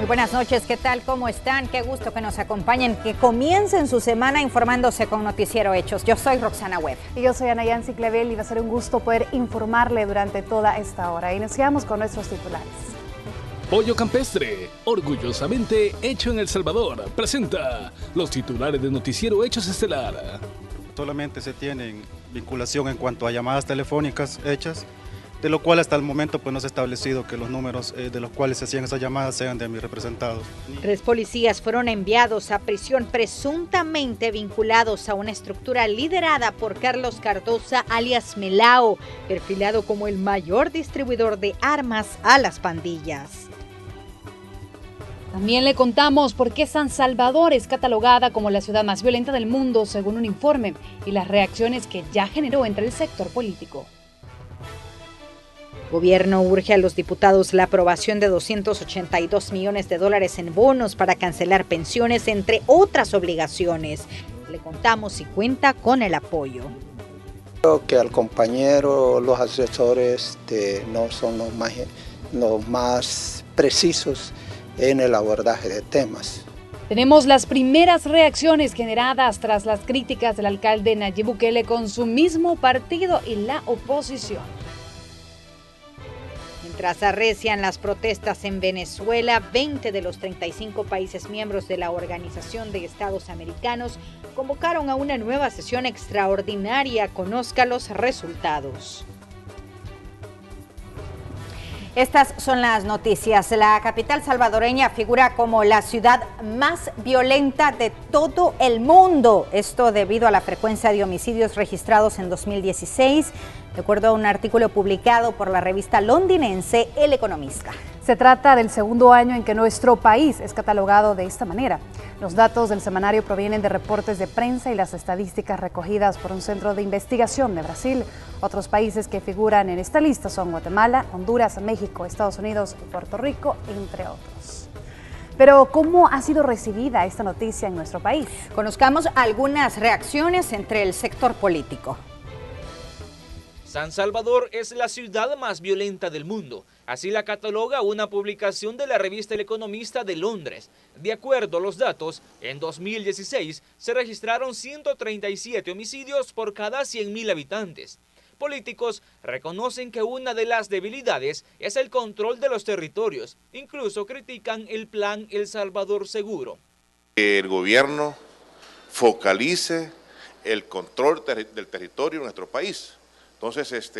Muy buenas noches, ¿qué tal? ¿Cómo están? Qué gusto que nos acompañen, que comiencen su semana informándose con Noticiero Hechos. Yo soy Roxana Webb. Y yo soy Ana Yancy Clevel y va a ser un gusto poder informarle durante toda esta hora. Iniciamos con nuestros titulares. Pollo Campestre, orgullosamente hecho en El Salvador, presenta los titulares de Noticiero Hechos Estelar. Solamente se tienen vinculación en cuanto a llamadas telefónicas hechas, de lo cual hasta el momento pues no se ha establecido que los números de los cuales se hacían esas llamadas sean de mis representados. 3 policías fueron enviados a prisión presuntamente vinculados a una estructura liderada por Carlos Cardosa alias Melao, perfilado como el mayor distribuidor de armas a las pandillas. También le contamos por qué San Salvador es catalogada como la ciudad más violenta del mundo según un informe y las reacciones que ya generó entre el sector político. El gobierno urge a los diputados la aprobación de $282 millones en bonos para cancelar pensiones, entre otras obligaciones. Le contamos si cuenta con el apoyo. Creo que al compañero los asesores no son los más precisos en el abordaje de temas. Tenemos las primeras reacciones generadas tras las críticas del alcalde Nayib Bukele con su mismo partido y la oposición. Mientras arrecian las protestas en Venezuela, 20 de los 35 países miembros de la Organización de Estados Americanos convocaron a una nueva sesión extraordinaria. Conozca los resultados. Estas son las noticias. La capital salvadoreña figura como la ciudad más violenta de todo el mundo. Esto debido a la frecuencia de homicidios registrados en 2016, de acuerdo a un artículo publicado por la revista londinense El Economista. Se trata del segundo año en que nuestro país es catalogado de esta manera. Los datos del semanario provienen de reportes de prensa y las estadísticas recogidas por un centro de investigación de Brasil. Otros países que figuran en esta lista son Guatemala, Honduras, México, Estados Unidos y Puerto Rico, entre otros. Pero, ¿cómo ha sido recibida esta noticia en nuestro país? Conozcamos algunas reacciones entre el sector político. San Salvador es la ciudad más violenta del mundo. Así la cataloga una publicación de la revista El Economista de Londres. De acuerdo a los datos, en 2016 se registraron 137 homicidios por cada 100.000 habitantes. Políticos reconocen que una de las debilidades es el control de los territorios. Incluso critican el plan El Salvador Seguro. El gobierno focalice el control del territorio en nuestro país. Entonces,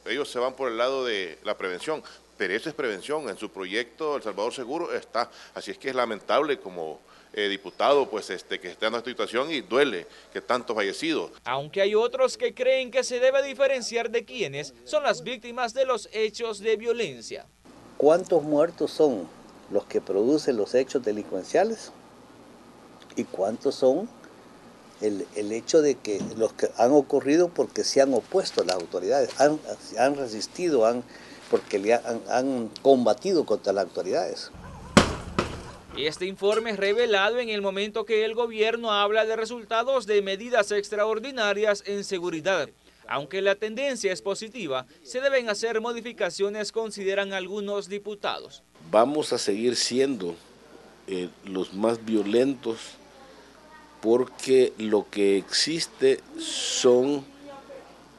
ellos se van por el lado de la prevención, pero eso es prevención. En su proyecto El Salvador Seguro está. Así es que es lamentable como diputado que esté en esta situación y duele que tantos fallecidos. Aunque hay otros que creen que se debe diferenciar de quienes son las víctimas de los hechos de violencia. ¿Cuántos muertos son los que producen los hechos delincuenciales? ¿Y cuántos son el hecho de que los que han ocurrido porque se han opuesto a las autoridades, han resistido, porque han combatido contra las autoridades? Este informe es revelado en el momento que el gobierno habla de resultados de medidas extraordinarias en seguridad. Aunque la tendencia es positiva, se deben hacer modificaciones, consideran algunos diputados. Vamos a seguir siendo los más violentos porque lo que existe son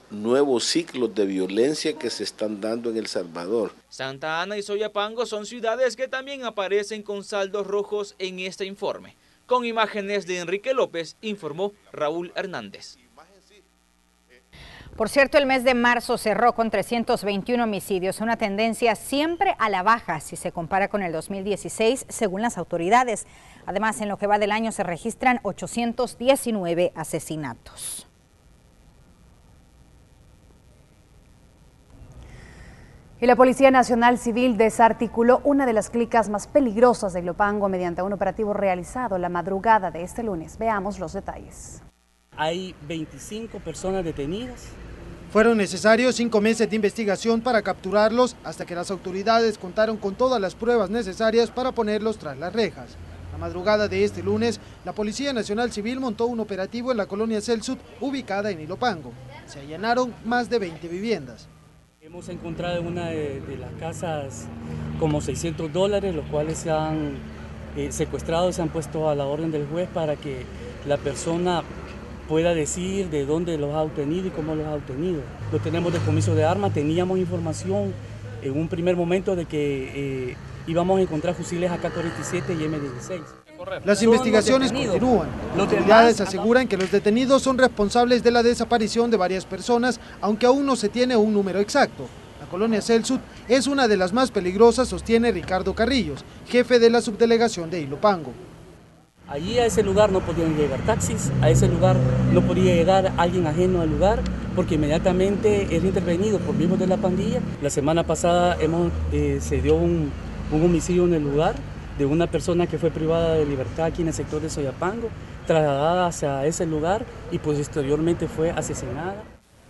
nuevos ciclos de violencia que se están dando en El Salvador. Santa Ana y Soyapango son ciudades que también aparecen con saldos rojos en este informe. Con imágenes de Enrique López, informó Raúl Hernández. Por cierto, el mes de marzo cerró con 321 homicidios, una tendencia siempre a la baja si se compara con el 2016, según las autoridades. Además, en lo que va del año se registran 819 asesinatos. Y la Policía Nacional Civil desarticuló una de las clicas más peligrosas de Ilopango mediante un operativo realizado la madrugada de este lunes. Veamos los detalles. Hay 25 personas detenidas. Fueron necesarios 5 meses de investigación para capturarlos hasta que las autoridades contaron con todas las pruebas necesarias para ponerlos tras las rejas. La madrugada de este lunes, la Policía Nacional Civil montó un operativo en la colonia Celsud, ubicada en Ilopango. Se allanaron más de 20 viviendas. Hemos encontrado en una de las casas como $600, los cuales se han secuestrado y se han puesto a la orden del juez para que la persona pueda decir de dónde los ha obtenido y cómo los ha obtenido. No tenemos decomiso de armas, teníamos información en un primer momento de que íbamos a encontrar fusiles AK-47 y M16. Las investigaciones continúan. Las autoridades aseguran que los detenidos son responsables de la desaparición de varias personas, aunque aún no se tiene un número exacto. La colonia Celsud es una de las más peligrosas, sostiene Ricardo Carrillos, jefe de la subdelegación de Ilopango. Allí a ese lugar no podían llegar taxis, a ese lugar no podía llegar alguien ajeno al lugar, porque inmediatamente es intervenido por miembros de la pandilla. La semana pasada se dio un homicidio en el lugar de una persona que fue privada de libertad aquí en el sector de Soyapango, trasladada hacia ese lugar y posteriormente fue asesinada.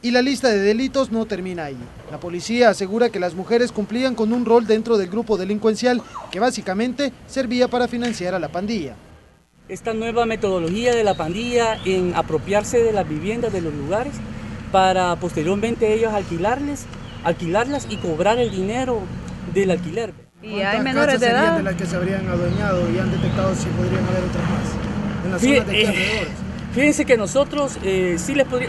Y la lista de delitos no termina ahí. La policía asegura que las mujeres cumplían con un rol dentro del grupo delincuencial que básicamente servía para financiar a la pandilla. Esta nueva metodología de la pandilla en apropiarse de las viviendas de los lugares para posteriormente ellos alquilarlas y cobrar el dinero del alquiler. Y hay menores de edad de las que se habrían adueñado y han detectado si podrían haber otras más en las zonas de alrededores. Fíjense que nosotros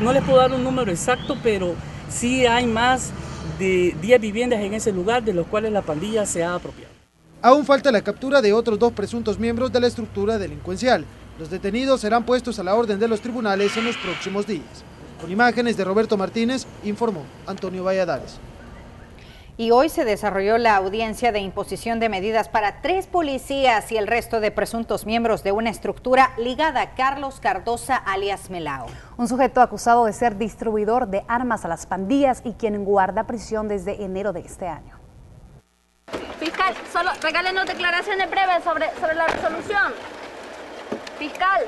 no les puedo dar un número exacto, pero sí hay más de 10 viviendas en ese lugar de los cuales la pandilla se ha apropiado. Aún falta la captura de otros 2 presuntos miembros de la estructura delincuencial. Los detenidos serán puestos a la orden de los tribunales en los próximos días. Con imágenes de Roberto Martínez, informó Antonio Valladares. Y hoy se desarrolló la audiencia de imposición de medidas para 3 policías y el resto de presuntos miembros de una estructura ligada a Carlos Cardosa, alias Melao. Un sujeto acusado de ser distribuidor de armas a las pandillas y quien guarda prisión desde enero de este año. Fiscal, solo regálenos declaraciones breves sobre la resolución. Fiscal.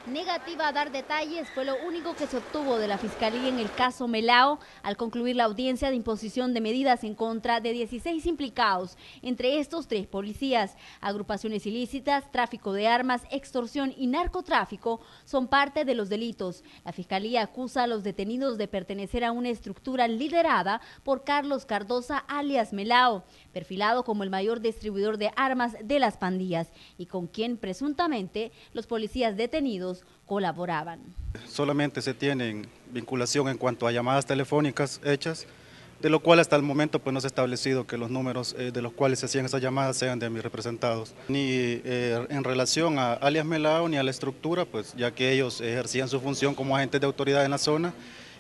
Negativa a dar detalles fue lo único que se obtuvo de la Fiscalía en el caso Melao al concluir la audiencia de imposición de medidas en contra de 16 implicados, entre estos 3 policías. Agrupaciones ilícitas, tráfico de armas, extorsión y narcotráfico son parte de los delitos. La Fiscalía acusa a los detenidos de pertenecer a una estructura liderada por Carlos Cardosa, alias Melao, perfilado como el mayor distribuidor de armas de las pandillas y con quien presuntamente los policías detenidos colaboraban. Solamente se tienen vinculación en cuanto a llamadas telefónicas hechas, de lo cual hasta el momento pues no se ha establecido que los números de los cuales se hacían esas llamadas sean de mis representados, ni en relación a alias Melao ni a la estructura, pues ya que ellos ejercían su función como agentes de autoridad en la zona.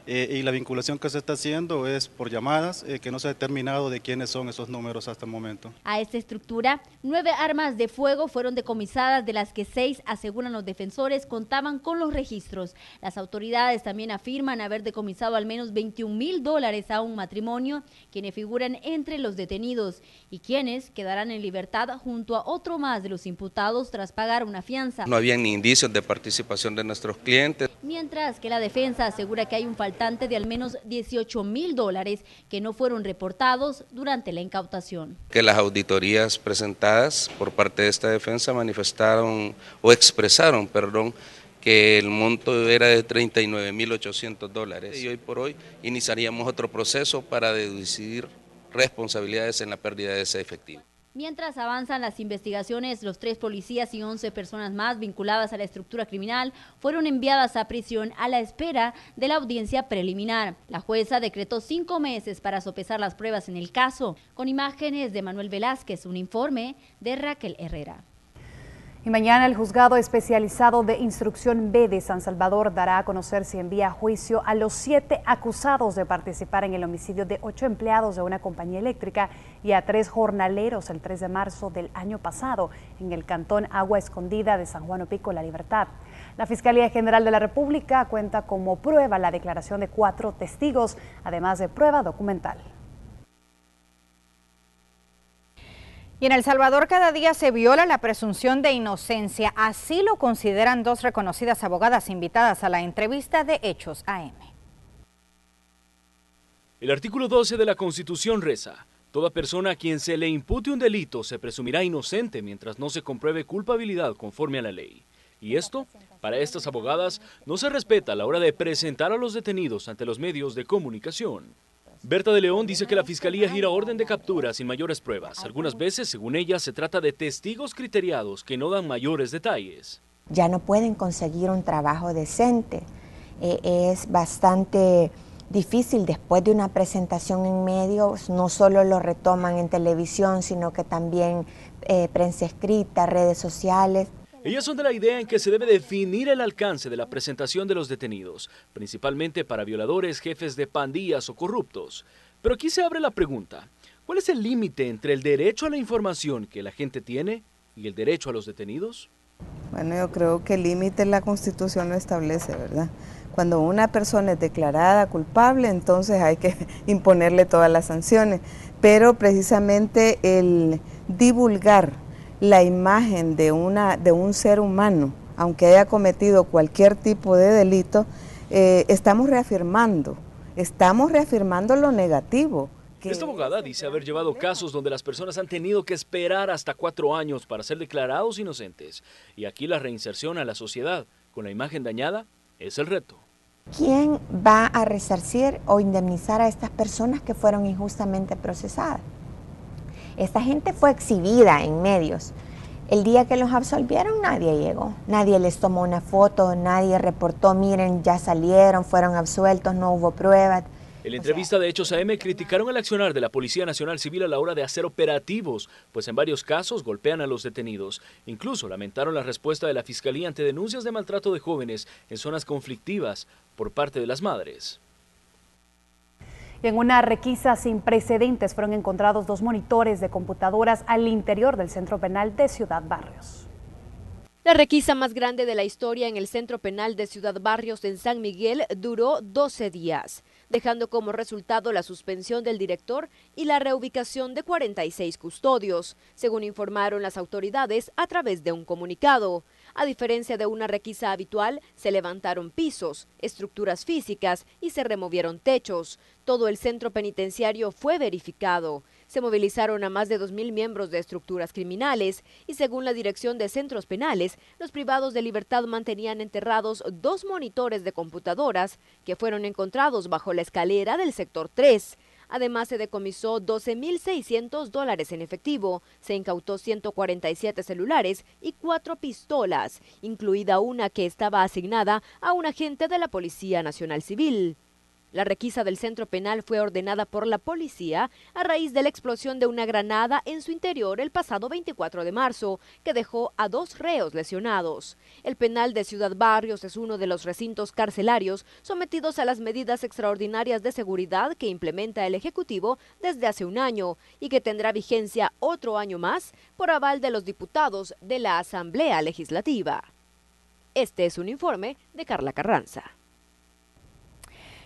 Y la vinculación que se está haciendo es por llamadas, que no se ha determinado de quiénes son esos números hasta el momento. A esta estructura, 9 armas de fuego fueron decomisadas, de las que 6, aseguran los defensores, contaban con los registros. Las autoridades también afirman haber decomisado al menos $21,000 a un matrimonio, quienes figuran entre los detenidos y quienes quedarán en libertad junto a otro más de los imputados tras pagar una fianza. No había ni indicios de participación de nuestros clientes. Mientras que la defensa asegura que hay un faltante de al menos $18,000 que no fueron reportados durante la incautación. Que las auditorías presentadas por parte de esta defensa manifestaron o expresaron, que el monto era de $39,800 y hoy por hoy iniciaríamos otro proceso para deducir responsabilidades en la pérdida de ese efectivo. Mientras avanzan las investigaciones, los 3 policías y 11 personas más vinculadas a la estructura criminal fueron enviadas a prisión a la espera de la audiencia preliminar. La jueza decretó 5 meses para sopesar las pruebas en el caso. Con imágenes de Manuel Velázquez, un informe de Raquel Herrera. Y mañana el Juzgado Especializado de Instrucción B de San Salvador dará a conocer si envía a juicio a los 7 acusados de participar en el homicidio de 8 empleados de una compañía eléctrica y a 3 jornaleros el 3 de marzo del año pasado en el cantón Agua Escondida de San Juan Opico, La Libertad. La Fiscalía General de la República cuenta como prueba la declaración de 4 testigos, además de prueba documental. Y en El Salvador cada día se viola la presunción de inocencia. Así lo consideran 2 reconocidas abogadas invitadas a la entrevista de Hechos AM. El artículo 12 de la Constitución reza: toda persona a quien se le impute un delito se presumirá inocente mientras no se compruebe culpabilidad conforme a la ley. Y esto, para estas abogadas, no se respeta a la hora de presentar a los detenidos ante los medios de comunicación. Berta de León dice que la Fiscalía gira orden de captura sin mayores pruebas. Algunas veces, según ella, se trata de testigos criteriados que no dan mayores detalles. Ya no pueden conseguir un trabajo decente. Es bastante difícil después de una presentación en medios, no solo lo retoman en televisión, sino que también prensa escrita, redes sociales. Ellas son de la idea en que se debe definir el alcance de la presentación de los detenidos, principalmente para violadores, jefes de pandillas o corruptos. Pero aquí se abre la pregunta, ¿cuál es el límite entre el derecho a la información que la gente tiene y el derecho a los detenidos? Bueno, yo creo que el límite la Constitución lo establece, ¿verdad? Cuando una persona es declarada culpable, entonces hay que imponerle todas las sanciones. Pero precisamente el divulgar la imagen de un ser humano, aunque haya cometido cualquier tipo de delito, estamos reafirmando lo negativo. Esta abogada dice haber llevado casos donde las personas han tenido que esperar hasta 4 años para ser declarados inocentes. Y aquí la reinserción a la sociedad con la imagen dañada es el reto. ¿Quién va a resarcir o indemnizar a estas personas que fueron injustamente procesadas? Esta gente fue exhibida en medios. El día que los absolvieron nadie llegó, nadie les tomó una foto, nadie reportó, miren, ya salieron, fueron absueltos, no hubo pruebas. En la entrevista de Hechos AM criticaron el accionar de la Policía Nacional Civil a la hora de hacer operativos, pues en varios casos golpean a los detenidos. Incluso lamentaron la respuesta de la Fiscalía ante denuncias de maltrato de jóvenes en zonas conflictivas por parte de las madres. Y en una requisa sin precedentes fueron encontrados 2 monitores de computadoras al interior del Centro Penal de Ciudad Barrios. La requisa más grande de la historia en el Centro Penal de Ciudad Barrios en San Miguel duró 12 días, dejando como resultado la suspensión del director y la reubicación de 46 custodios, según informaron las autoridades a través de un comunicado. A diferencia de una requisa habitual, se levantaron pisos, estructuras físicas y se removieron techos. Todo el centro penitenciario fue verificado. Se movilizaron a más de 2.000 miembros de estructuras criminales y según la Dirección de Centros Penales, los privados de libertad mantenían enterrados 2 monitores de computadoras que fueron encontrados bajo la escalera del sector 3. Además, se decomisó $12.600 en efectivo, se incautó 147 celulares y 4 pistolas, incluida una que estaba asignada a un agente de la Policía Nacional Civil. La requisa del centro penal fue ordenada por la policía a raíz de la explosión de una granada en su interior el pasado 24 de marzo, que dejó a 2 reos lesionados. El penal de Ciudad Barrios es uno de los recintos carcelarios sometidos a las medidas extraordinarias de seguridad que implementa el Ejecutivo desde hace un año y que tendrá vigencia otro año más por aval de los diputados de la Asamblea Legislativa. Este es un informe de Carla Carranza.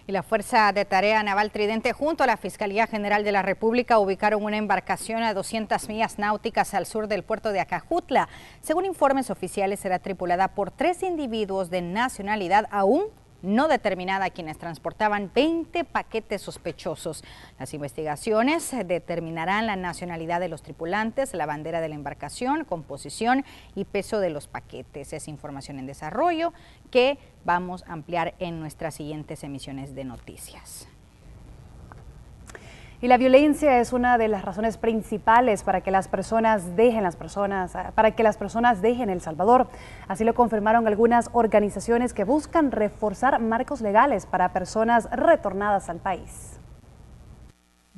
Y la Fuerza de Tarea Naval Tridente junto a la Fiscalía General de la República ubicaron una embarcación a 200 millas náuticas al sur del puerto de Acajutla. Según informes oficiales, será tripulada por 3 individuos de nacionalidad aún no determinada, quienes transportaban 20 paquetes sospechosos. Las investigaciones determinarán la nacionalidad de los tripulantes, la bandera de la embarcación, composición y peso de los paquetes. Es información en desarrollo que vamos a ampliar en nuestras siguientes emisiones de noticias. Y la violencia es una de las razones principales para que las personas dejen El Salvador. Así lo confirmaron algunas organizaciones que buscan reforzar marcos legales para personas retornadas al país.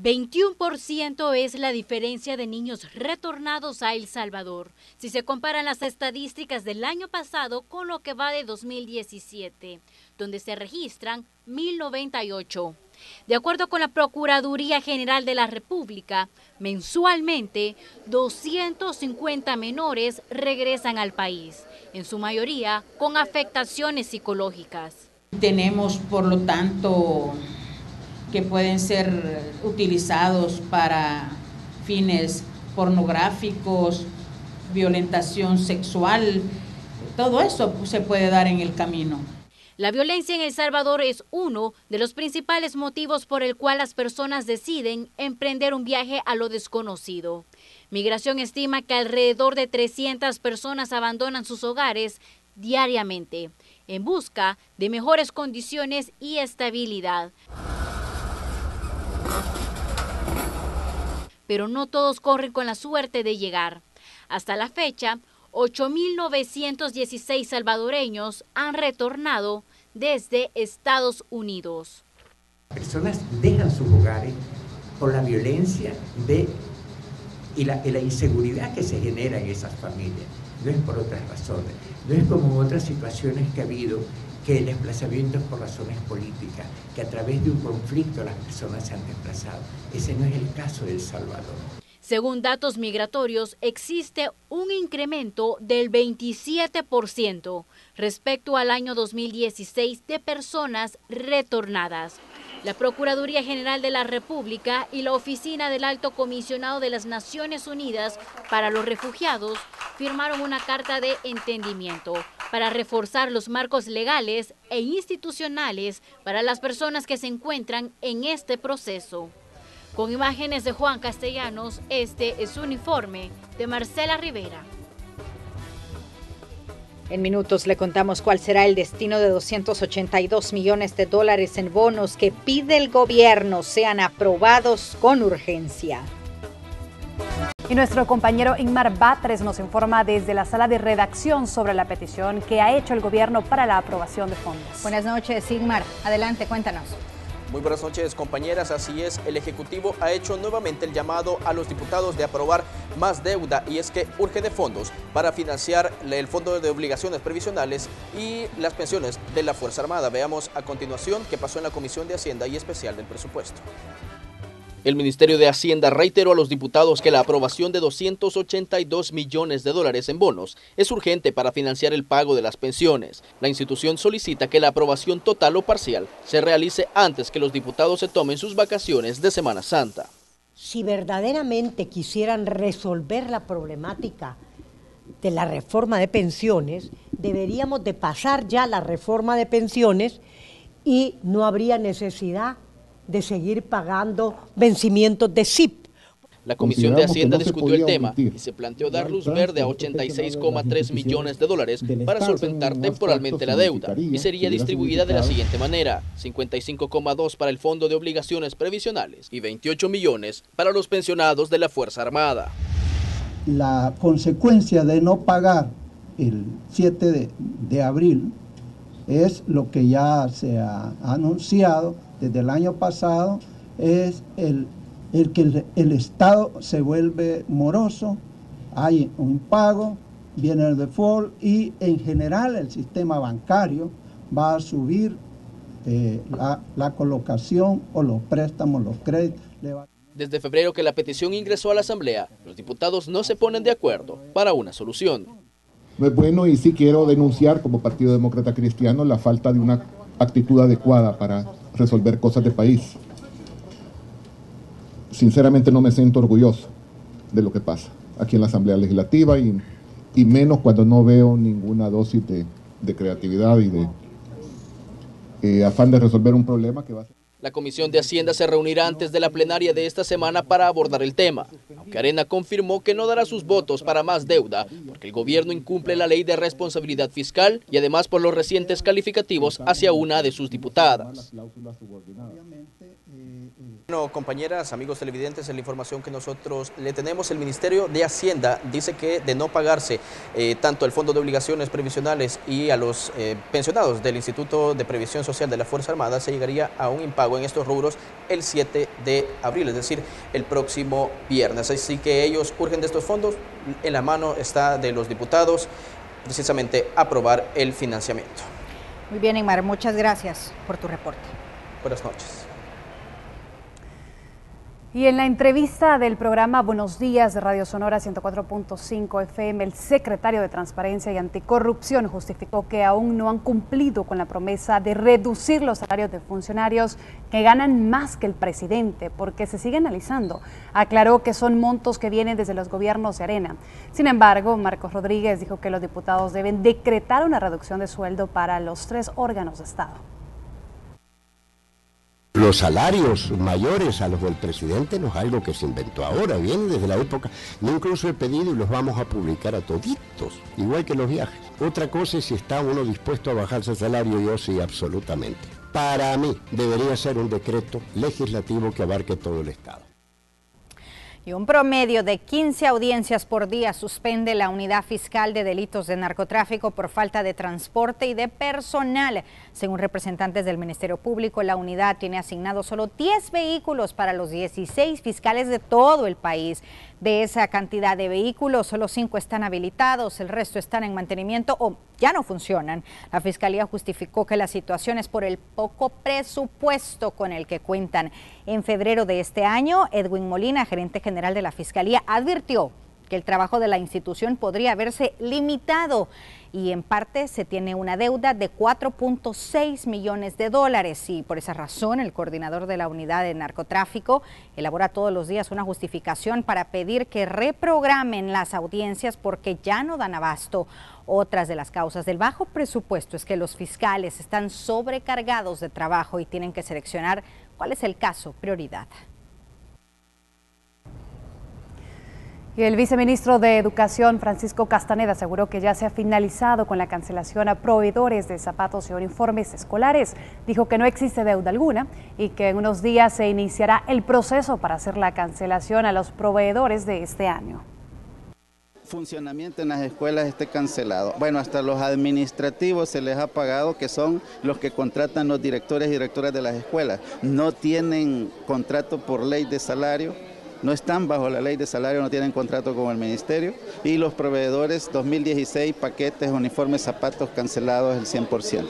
21% es la diferencia de niños retornados a El Salvador, si se comparan las estadísticas del año pasado con lo que va de 2017, donde se registran 1.098. De acuerdo con la Procuraduría General de la República, mensualmente 250 menores regresan al país, en su mayoría con afectaciones psicológicas. Tenemos, por lo tanto, que pueden ser utilizados para fines pornográficos, violentación sexual, todo eso se puede dar en el camino. La violencia en El Salvador es uno de los principales motivos por el cual las personas deciden emprender un viaje a lo desconocido. Migración estima que alrededor de 300 personas abandonan sus hogares diariamente, en busca de mejores condiciones y estabilidad. Pero no todos corren con la suerte de llegar. Hasta la fecha, 8.916 salvadoreños han retornado desde Estados Unidos. Personas dejan sus hogares por la violencia y la inseguridad que se genera en esas familias. No es por otras razones, no es como en otras situaciones que ha habido, que el desplazamiento es por razones políticas, que a través de un conflicto las personas se han desplazado. Ese no es el caso de El Salvador. Según datos migratorios, existe un incremento del 27% respecto al año 2016 de personas retornadas. La Procuraduría General de la República y la Oficina del Alto Comisionado de las Naciones Unidas para los Refugiados firmaron una carta de entendimiento para reforzar los marcos legales e institucionales para las personas que se encuentran en este proceso. Con imágenes de Juan Castellanos, este es un informe de Marcela Rivera. En minutos le contamos cuál será el destino de 282 millones de dólares en bonos que pide el gobierno sean aprobados con urgencia. Y nuestro compañero Inmar Batres nos informa desde la sala de redacción sobre la petición que ha hecho el gobierno para la aprobación de fondos. Buenas noches, Inmar. Adelante, cuéntanos. Muy buenas noches, compañeras. Así es, el Ejecutivo ha hecho nuevamente el llamado a los diputados de aprobar más deuda, y es que urge de fondos para financiar el Fondo de Obligaciones Previsionales y las pensiones de la Fuerza Armada. Veamos a continuación qué pasó en la Comisión de Hacienda y Especial del Presupuesto. El Ministerio de Hacienda reiteró a los diputados que la aprobación de 282 millones de dólares en bonos es urgente para financiar el pago de las pensiones. La institución solicita que la aprobación total o parcial se realice antes que los diputados se tomen sus vacaciones de Semana Santa. Si verdaderamente quisieran resolver la problemática de la reforma de pensiones, deberíamos de pasar ya la reforma de pensiones y no habría necesidad de seguir pagando vencimientos de SIP. La Comisión de Hacienda discutió el tema y se planteó dar luz verde a 86,3 millones de dólares para solventar temporalmente la deuda, y sería distribuida de la siguiente manera: 55,2 para el Fondo de Obligaciones Previsionales y 28 millones para los pensionados de la Fuerza Armada. La consecuencia de no pagar el 7 de abril es lo que ya se ha anunciado desde el año pasado, es el que el Estado se vuelve moroso, hay un impago, viene el default y en general el sistema bancario va a subir la colocación o los préstamos, los créditos. Desde febrero que la petición ingresó a la Asamblea, los diputados no se ponen de acuerdo para una solución. No es bueno, y sí quiero denunciar como Partido Demócrata Cristiano la falta de una actitud adecuada para resolver cosas de país. Sinceramente no me siento orgulloso de lo que pasa aquí en la Asamblea Legislativa y menos cuando no veo ninguna dosis de creatividad y de afán de resolver un problema que va a ser. La Comisión de Hacienda se reunirá antes de la plenaria de esta semana para abordar el tema, aunque Arena confirmó que no dará sus votos para más deuda, porque el gobierno incumple la ley de responsabilidad fiscal y además por los recientes calificativos hacia una de sus diputadas. Bueno, compañeras, amigos televidentes, en la información que nosotros le tenemos, el Ministerio de Hacienda dice que de no pagarse tanto el Fondo de Obligaciones Previsionales y a los pensionados del Instituto de Previsión Social de la Fuerza Armada, se llegaría a un impago en estos rubros el 7 de abril, es decir, el próximo viernes. Así que ellos urgen de estos fondos, en la mano está de los diputados precisamente aprobar el financiamiento. Muy bien, Inmar, muchas gracias por tu reporte. Buenas noches. Y en la entrevista del programa Buenos Días de Radio Sonora 104.5 FM, el secretario de Transparencia y Anticorrupción justificó que aún no han cumplido con la promesa de reducir los salarios de funcionarios que ganan más que el presidente, porque se sigue analizando. Aclaró que son montos que vienen desde los gobiernos de Arena. Sin embargo, Marcos Rodríguez dijo que los diputados deben decretar una reducción de sueldo para los 3 órganos de Estado. Los salarios mayores a los del presidente no es algo que se inventó ahora, viene desde la época. Yo incluso he pedido y los vamos a publicar a toditos, igual que los viajes. Otra cosa es si está uno dispuesto a bajarse el salario, yo sí, absolutamente. Para mí debería ser un decreto legislativo que abarque todo el Estado. Y un promedio de 15 audiencias por día suspende la Unidad Fiscal de Delitos de Narcotráfico por falta de transporte y de personal. Según representantes del Ministerio Público, la unidad tiene asignados solo 10 vehículos para los 16 fiscales de todo el país. De esa cantidad de vehículos, solo 5 están habilitados, el resto están en mantenimiento o ya no funcionan. La Fiscalía justificó que la situación es por el poco presupuesto con el que cuentan. En febrero de este año, Edwin Molina, gerente general de la Fiscalía, advirtió que el trabajo de la institución podría verse limitado y en parte se tiene una deuda de 4.6 millones de dólares y por esa razón el coordinador de la unidad de narcotráfico elabora todos los días una justificación para pedir que reprogramen las audiencias porque ya no dan abasto. Otras de las causas del bajo presupuesto es que los fiscales están sobrecargados de trabajo y tienen que seleccionar cuál es el caso prioridad. Y el viceministro de Educación, Francisco Castaneda, aseguró que ya se ha finalizado con la cancelación a proveedores de zapatos y uniformes escolares. Dijo que no existe deuda alguna y que en unos días se iniciará el proceso para hacer la cancelación a los proveedores de este año. Funcionamiento en las escuelas esté cancelado. Bueno, hasta los administrativos se les ha pagado, que son los que contratan los directores y directoras de las escuelas. No tienen contrato por ley de salario. No están bajo la ley de salario, no tienen contrato con el ministerio y los proveedores 2016, paquetes, uniformes, zapatos cancelados el 100%.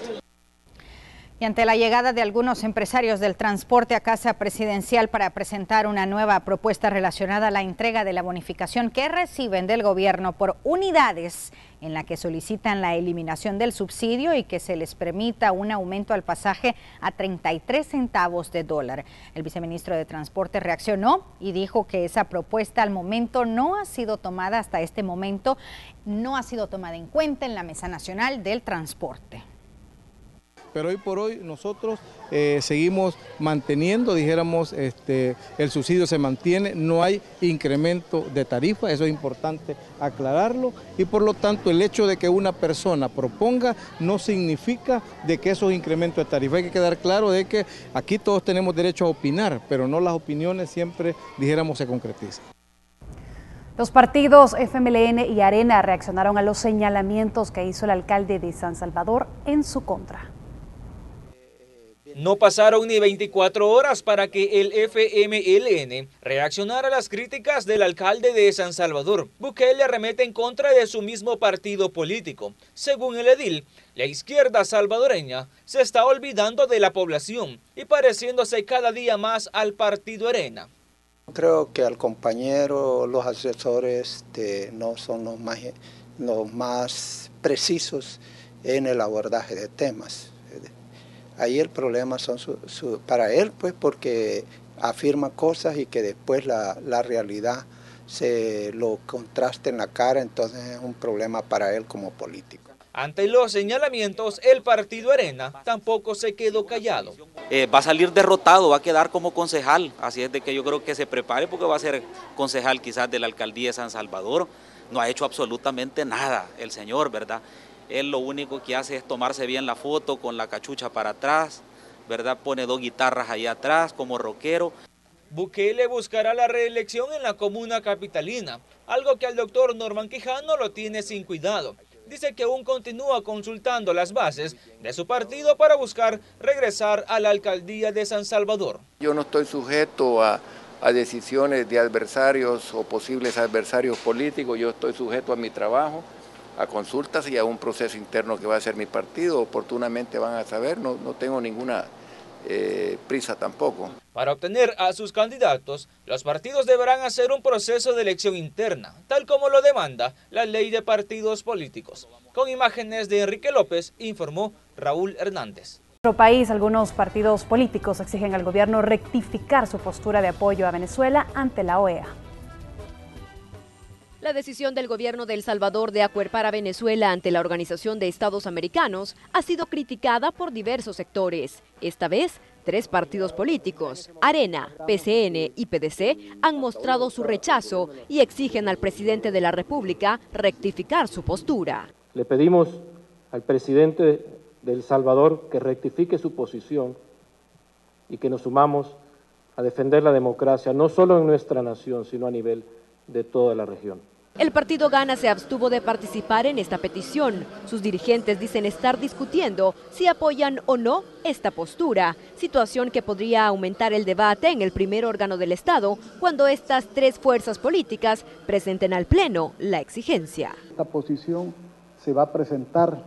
Y ante la llegada de algunos empresarios del transporte a Casa Presidencial para presentar una nueva propuesta relacionada a la entrega de la bonificación que reciben del gobierno por unidades en la que solicitan la eliminación del subsidio y que se les permita un aumento al pasaje a 33 centavos de dólar. El viceministro de Transporte reaccionó y dijo que esa propuesta al momento no ha sido tomada, hasta este momento, no ha sido tomada en cuenta en la Mesa Nacional del Transporte. Pero hoy por hoy nosotros seguimos manteniendo, dijéramos, el subsidio se mantiene, no hay incremento de tarifa, eso es importante aclararlo, y por lo tanto el hecho de que una persona proponga no significa de que esos incrementos de tarifa. Hay que quedar claro de que aquí todos tenemos derecho a opinar, pero no las opiniones siempre, dijéramos, se concretizan. Los partidos FMLN y Arena reaccionaron a los señalamientos que hizo el alcalde de San Salvador en su contra. No pasaron ni 24 horas para que el FMLN reaccionara a las críticas del alcalde de San Salvador. Bukele arremete en contra de su mismo partido político. Según el edil, la izquierda salvadoreña se está olvidando de la población y pareciéndose cada día más al partido Arena. Creo que al compañero, los asesores no son los más precisos en el abordaje de temas. Ahí el problema son para él, pues, porque afirma cosas y que después la realidad se lo contrasta en la cara, entonces es un problema para él como político. Ante los señalamientos, el partido Arena tampoco se quedó callado. Va a salir derrotado, va a quedar como concejal, así es de que yo creo que se prepare porque va a ser concejal quizás de la alcaldía de San Salvador. No ha hecho absolutamente nada el señor, ¿verdad? Él lo único que hace es tomarse bien la foto con la cachucha para atrás, ¿verdad? Pone 2 guitarras ahí atrás como rockero. Bukele buscará la reelección en la comuna capitalina, algo que al doctor Norman Quijano lo tiene sin cuidado. Dice que aún continúa consultando las bases de su partido para buscar regresar a la alcaldía de San Salvador. Yo no estoy sujeto a decisiones de adversarios o posibles adversarios políticos, yo estoy sujeto a mi trabajo, a consultas y a un proceso interno que va a hacer mi partido. Oportunamente van a saber, no tengo ninguna prisa tampoco. Para obtener a sus candidatos, los partidos deberán hacer un proceso de elección interna, tal como lo demanda la ley de partidos políticos. Con imágenes de Enrique López, informó Raúl Hernández. En nuestro país, algunos partidos políticos exigen al gobierno rectificar su postura de apoyo a Venezuela ante la OEA. La decisión del gobierno de El Salvador de acuerpar a Venezuela ante la Organización de Estados Americanos ha sido criticada por diversos sectores. Esta vez, 3 partidos políticos, Arena, PCN y PDC, han mostrado su rechazo y exigen al presidente de la República rectificar su postura. Le pedimos al presidente de El Salvador que rectifique su posición y que nos sumamos a defender la democracia, no solo en nuestra nación, sino a nivel de toda la región. El partido Gana se abstuvo de participar en esta petición. Sus dirigentes dicen estar discutiendo si apoyan o no esta postura, situación que podría aumentar el debate en el primer órgano del Estado cuando estas 3 fuerzas políticas presenten al Pleno la exigencia. Esta posición se va a presentar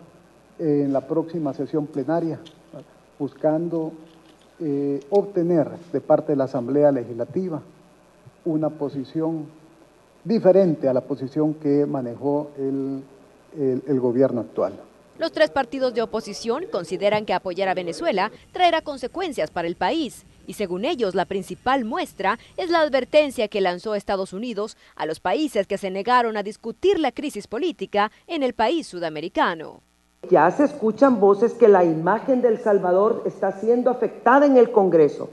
en la próxima sesión plenaria, buscando obtener de parte de la Asamblea Legislativa una posición diferente a la posición que manejó el gobierno actual. Los 3 partidos de oposición consideran que apoyar a Venezuela traerá consecuencias para el país y según ellos la principal muestra es la advertencia que lanzó Estados Unidos a los países que se negaron a discutir la crisis política en el país sudamericano. Ya se escuchan voces que la imagen de El Salvador está siendo afectada en el Congreso.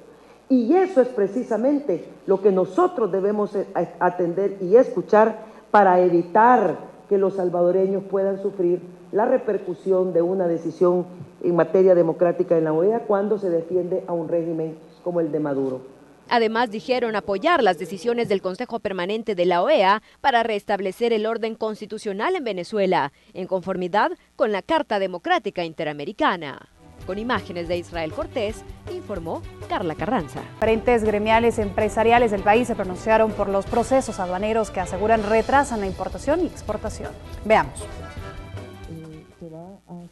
Y eso es precisamente lo que nosotros debemos atender y escuchar para evitar que los salvadoreños puedan sufrir la repercusión de una decisión en materia democrática en la OEA cuando se defiende a un régimen como el de Maduro. Además, dijeron apoyar las decisiones del Consejo Permanente de la OEA para restablecer el orden constitucional en Venezuela, en conformidad con la Carta Democrática Interamericana. Con imágenes de Israel Cortés, informó Carla Carranza. Frentes gremiales empresariales del país se pronunciaron por los procesos aduaneros que aseguran retrasan la importación y exportación. Veamos.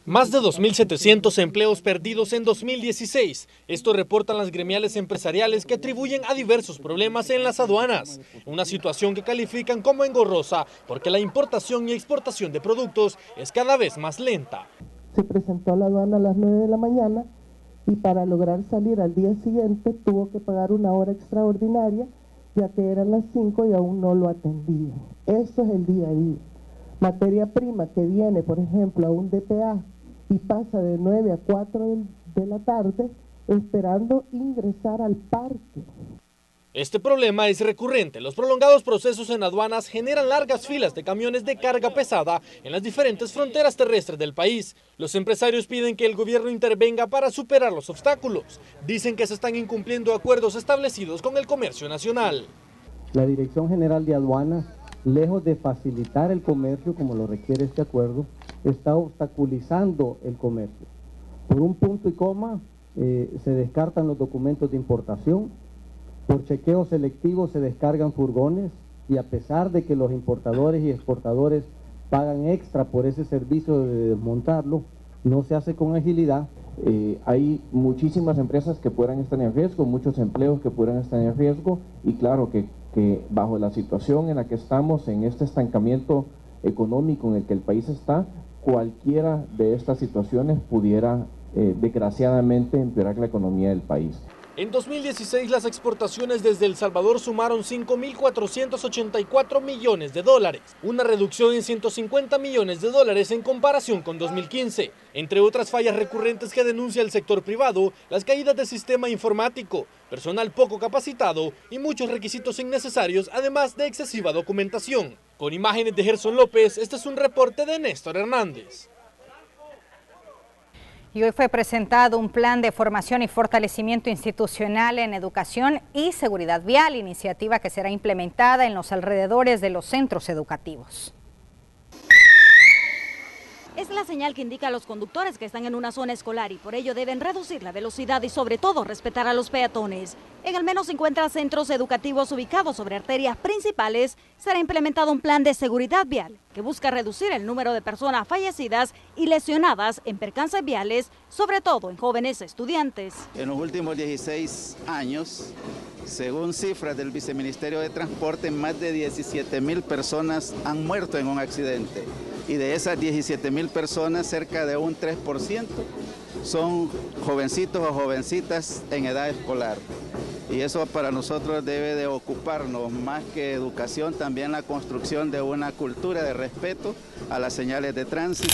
Más de 2.700 empleos perdidos en 2016. Esto reportan las gremiales empresariales que atribuyen a diversos problemas en las aduanas. Una situación que califican como engorrosa porque la importación y exportación de productos es cada vez más lenta. Se presentó a la aduana a las 9 de la mañana y para lograr salir al día siguiente tuvo que pagar una hora extraordinaria ya que eran las 5 y aún no lo atendía. Eso es el día a día. Materia prima que viene, por ejemplo, a un DPA y pasa de 9 a 4 de la tarde esperando ingresar al parque. Este problema es recurrente. Los prolongados procesos en aduanas generan largas filas de camiones de carga pesada en las diferentes fronteras terrestres del país. Los empresarios piden que el gobierno intervenga para superar los obstáculos. Dicen que se están incumpliendo acuerdos establecidos con el comercio nacional. La Dirección General de Aduanas, lejos de facilitar el comercio como lo requiere este acuerdo, está obstaculizando el comercio. Por un punto y coma se descartan los documentos de importación. Por chequeo selectivo se descargan furgones y a pesar de que los importadores y exportadores pagan extra por ese servicio de desmontarlo, no se hace con agilidad. Hay muchísimas empresas que pudieran estar en riesgo, muchos empleos que pudieran estar en riesgo y claro que bajo la situación en la que estamos, en este estancamiento económico en el que el país está, cualquiera de estas situaciones pudiera desgraciadamente empeorar la economía del país. En 2016 las exportaciones desde El Salvador sumaron 5.484 millones de dólares, una reducción en 150 millones de dólares en comparación con 2015. Entre otras fallas recurrentes que denuncia el sector privado, las caídas del sistema informático, personal poco capacitado y muchos requisitos innecesarios, además de excesiva documentación. Con imágenes de Gerson López, este es un reporte de Néstor Hernández. Y hoy fue presentado un plan de formación y fortalecimiento institucional en educación y seguridad vial, iniciativa que será implementada en los alrededores de los centros educativos. Es la señal que indica a los conductores que están en una zona escolar y por ello deben reducir la velocidad y sobre todo respetar a los peatones. En al menos 50 centros educativos ubicados sobre arterias principales será implementado un plan de seguridad vial que busca reducir el número de personas fallecidas y lesionadas en percances viales, sobre todo en jóvenes estudiantes. En los últimos 16 años, según cifras del Viceministerio de Transporte, más de 17.000 personas han muerto en un accidente. Y de esas 17.000 personas, cerca de un 3% son jovencitos o jovencitas en edad escolar. Y eso para nosotros debe de ocuparnos, más que educación, también la construcción de una cultura de respeto a las señales de tránsito.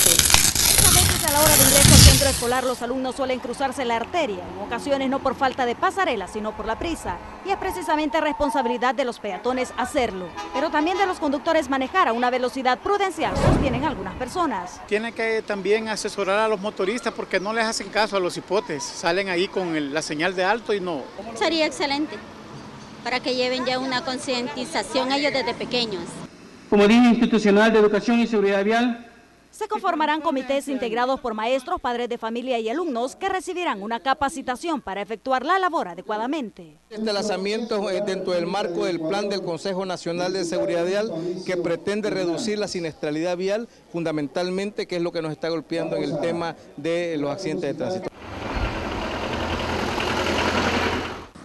Muchas veces a la hora de ingreso al centro escolar los alumnos suelen cruzarse la arteria, en ocasiones no por falta de pasarela, sino por la prisa. Y es precisamente responsabilidad de los peatones hacerlo, pero también de los conductores manejar a una velocidad prudencial, sostienen algunas personas. Tienen que también asesorar a los motoristas porque no les hacen caso a los hipotes, salen ahí con la señal de alto y no. Sería excelente, para que lleven ya una concientización ellos desde pequeños. Como dije, institucional de educación y seguridad vial. Se conformarán comités integrados por maestros, padres de familia y alumnos que recibirán una capacitación para efectuar la labor adecuadamente. Este lanzamiento es dentro del marco del plan del Consejo Nacional de Seguridad Vial que pretende reducir la siniestralidad vial fundamentalmente, que es lo que nos está golpeando en el tema de los accidentes de tránsito.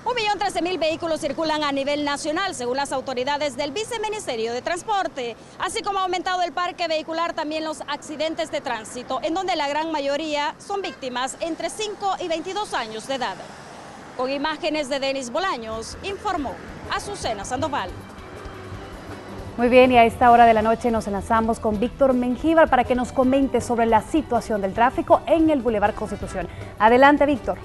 1.013.000 vehículos circulan a nivel nacional, según las autoridades del Viceministerio de Transporte. Así como ha aumentado el parque vehicular, también los accidentes de tránsito, en donde la gran mayoría son víctimas entre 5 y 22 años de edad. Con imágenes de Denis Bolaños, informó Azucena Sandoval. Muy bien, y a esta hora de la noche nos enlazamos con Víctor Mengíbar para que nos comente sobre la situación del tráfico en el Boulevard Constitución. Adelante, Víctor.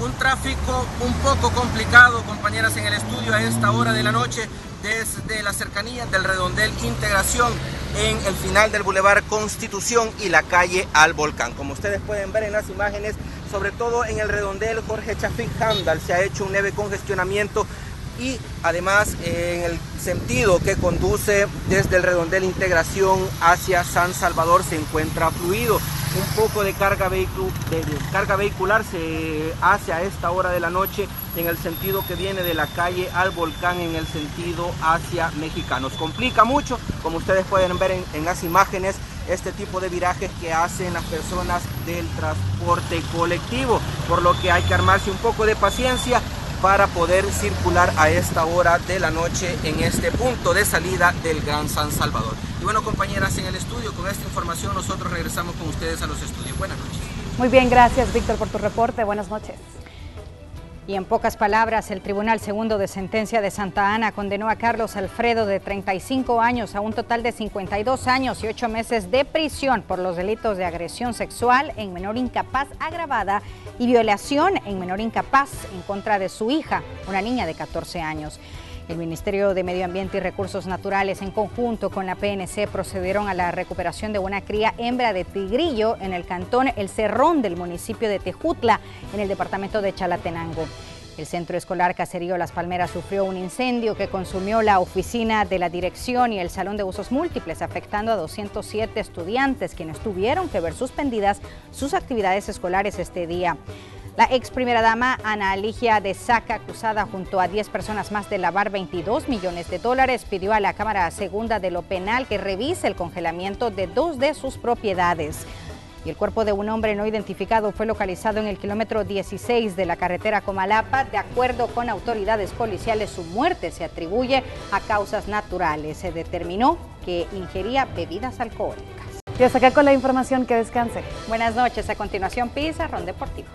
Un tráfico un poco complicado, compañeras, en el estudio a esta hora de la noche, desde la cercanía del redondel Integración en el final del Boulevard Constitución y la calle Al Volcán. Como ustedes pueden ver en las imágenes, sobre todo en el redondel Jorge Chafik Hamdal se ha hecho un leve congestionamiento y además en el sentido que conduce desde el redondel Integración hacia San Salvador se encuentra fluido. Un poco de carga vehicular se hace a esta hora de la noche en el sentido que viene de la calle Al Volcán en el sentido hacia Mexicanos. Complica mucho, como ustedes pueden ver en las imágenes, este tipo de virajes que hacen las personas del transporte colectivo, por lo que hay que armarse un poco de paciencia para poder circular a esta hora de la noche en este punto de salida del Gran San Salvador. Y bueno, compañeras, en el estudio, con esta información nosotros regresamos con ustedes a los estudios. Buenas noches. Muy bien, gracias, Víctor, por tu reporte. Buenas noches. Y en pocas palabras, el Tribunal Segundo de Sentencia de Santa Ana condenó a Carlos Alfredo, de 35 años, a un total de 52 años y 8 meses de prisión por los delitos de agresión sexual en menor incapaz agravada y violación en menor incapaz en contra de su hija, una niña de 14 años. El Ministerio de Medio Ambiente y Recursos Naturales, en conjunto con la PNC, procedieron a la recuperación de una cría hembra de tigrillo en el cantón El Cerrón del municipio de Tejutla, en el departamento de Chalatenango. El centro escolar Caserío Las Palmeras sufrió un incendio que consumió la oficina de la dirección y el salón de usos múltiples, afectando a 207 estudiantes, quienes tuvieron que ver suspendidas sus actividades escolares este día. La ex primera dama Ana Aligia de Saca, acusada junto a 10 personas más de lavar $22 millones, pidió a la Cámara Segunda de lo Penal que revise el congelamiento de 2 de sus propiedades. Y el cuerpo de un hombre no identificado fue localizado en el kilómetro 16 de la carretera Comalapa. De acuerdo con autoridades policiales, su muerte se atribuye a causas naturales. Se determinó que ingería bebidas alcohólicas. Y hasta acá con la información, que descanse. Buenas noches. A continuación, Pizarrón Deportivo.